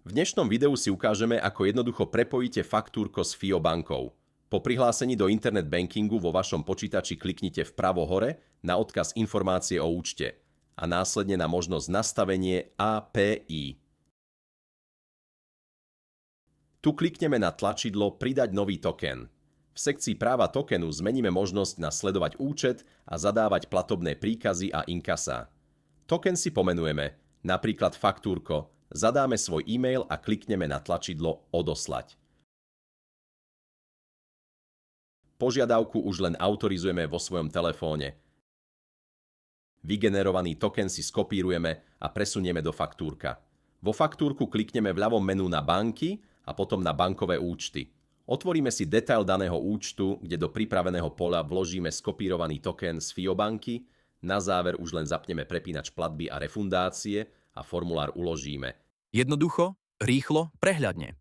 V dnešnom videu si ukážeme, ako jednoducho prepojíte faktúrko s FIO bankou. Po prihlásení do internet bankingu vo vašom počítači kliknite vpravo hore na odkaz informácie o účte a následne na možnosť nastavenie API. Tu klikneme na tlačidlo Pridať nový token. V sekcii práva tokenu zmeníme možnosť na sledovať účet a zadávať platobné príkazy a inkasá. Token si pomenujeme, napríklad faktúrko, zadáme svoj e-mail a klikneme na tlačidlo Odoslať. Požiadavku už len autorizujeme vo svojom telefóne. Vygenerovaný token si skopírujeme a presunieme do faktúrka. Vo faktúrku klikneme v ľavom menu na banky a potom na bankové účty. Otvoríme si detail daného účtu, kde do pripraveného poľa vložíme skopírovaný token z FIO banky. Na záver už len zapneme prepínač platby a refundácie a formulár uložíme. Jednoducho, rýchlo, prehľadne.